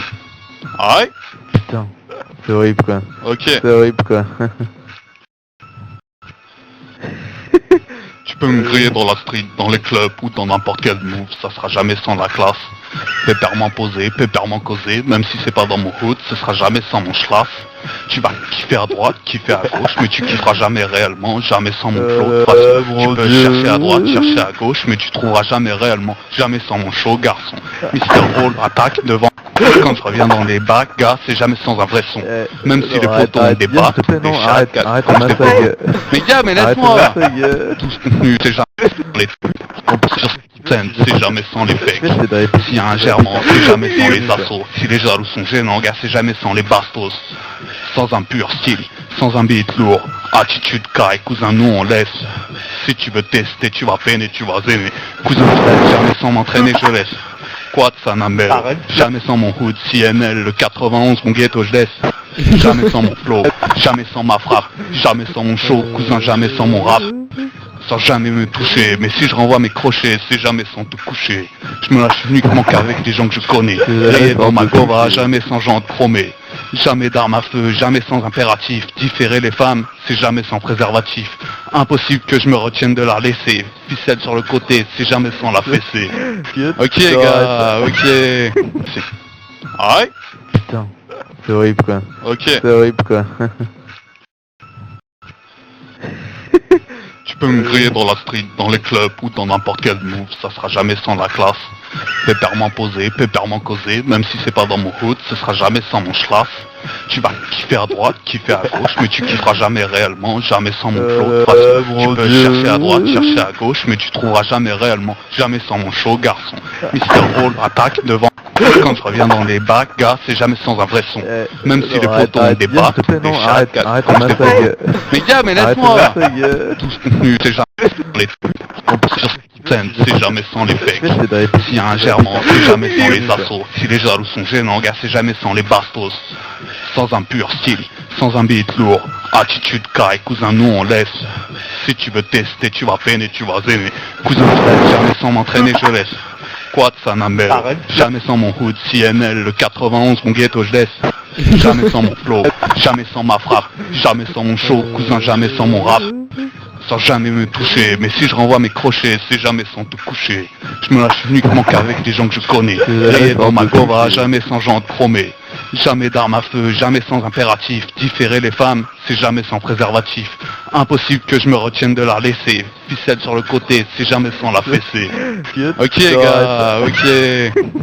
C'est... Ah ouais. Putain, c'est horrible quoi. Ok. C'est horrible quoi. Tu peux me griller dans la street, dans les clubs ou dans n'importe quel move, ça sera jamais sans la classe. Pépèrement posé, pépèrement causé, même si c'est pas dans mon hood, ce sera jamais sans mon schlaff. Tu vas kiffer à droite, kiffer à gauche, mais tu kifferas jamais réellement, jamais sans mon flow. De toute façon, tu peux chercher à droite, chercher à gauche, mais tu trouveras jamais réellement, jamais sans mon show, garçon. Mister Roll attaque devant. Quand je reviens dans les bacs, gars, c'est jamais sans un vrai son. Même si les potos ont des bas, des chats, arrête, comme des potos. Mais gars, mais laisse-moi. ta gueule. Tout ce contenu, c'est jamais sans les sur cette scène, c'est jamais sans les fakes. S'il y a un germent, c'est jamais sans les assauts. Si les jaloux sont gênants, gars, c'est jamais sans les bastos. Sans un pur style, sans un beat lourd. Attitude caille, cousin, nous on laisse. Si tu veux tester, tu vas peiner, tu vas aimer. Cousin, je laisse, jamais sans m'entraîner, je laisse. Quad, ça n'amène. Jamais sans mon hood, CNL, le 91, mon ghetto, je laisse. Jamais sans mon flow, jamais sans ma frappe, jamais sans mon show, cousin, jamais sans mon rap. Sans jamais me toucher, mais si je renvoie mes crochets, c'est jamais sans te coucher. Je me lâche uniquement qu'avec des gens que je connais. Rayé dans ma gova, jamais sans gens de promet. Jamais d'armes à feu, jamais sans impératif. Différer les femmes, c'est jamais sans préservatif. Impossible que je me retienne de la laisser. Ficelle sur le côté, c'est jamais sans la fessée. Ok gars, ok. C'est... Ah ouais. Putain, c'est horrible quoi. Ok. C'est horrible quoi. Tu peux me griller dans la street, dans les clubs ou dans n'importe quel move, ça sera jamais sans la classe. Pépèrement posé, pépèrement causé, même si c'est pas dans mon hood, ce sera jamais sans mon schlaff. Tu vas kiffer à droite, kiffer à gauche, mais tu kifferas jamais réellement, jamais sans mon flow. De toute façon, tu peux chercher à droite, chercher à gauche, mais tu trouveras jamais réellement, jamais sans mon show, garçon. Mister Roll attaque devant. Quand je reviens dans les bacs, gars, c'est jamais sans un vrai son. Même si les potos ont des bas, des chats, comme des potos. Mais gars, mais laisse-moi. Tout ce contenu, c'est jamais sans les sur cette scène, c'est jamais sans les fakes. S'il y a un germent, c'est jamais sans les assauts. Si les jaloux sont gênants, gars, c'est jamais sans les bastos. Sans un pur style, sans un beat lourd. Attitude caille, cousin, nous on laisse. Si tu veux tester, tu vas peiner, tu vas aimer. Cousin, je laisse, jamais sans m'entraîner, je laisse. Quad, ça n'amène. Jamais sans mon hood, CNL, le 91, mon ghetto, je laisse. Jamais sans mon flow, jamais sans ma frappe, jamais sans mon show, cousin, jamais sans mon rap. Sans jamais me toucher, mais si je renvoie mes crochets, c'est jamais sans te coucher. Je me lâche uniquement qu'avec des gens que je connais. Rayé dans ma gova, jamais sans gens de promet. Jamais d'armes à feu, jamais sans impératif. Différer les femmes, c'est jamais sans préservatif. Impossible que je me retienne de la laisser. Ficelle sur le côté, c'est jamais sans la fessée. Ok gars, ok.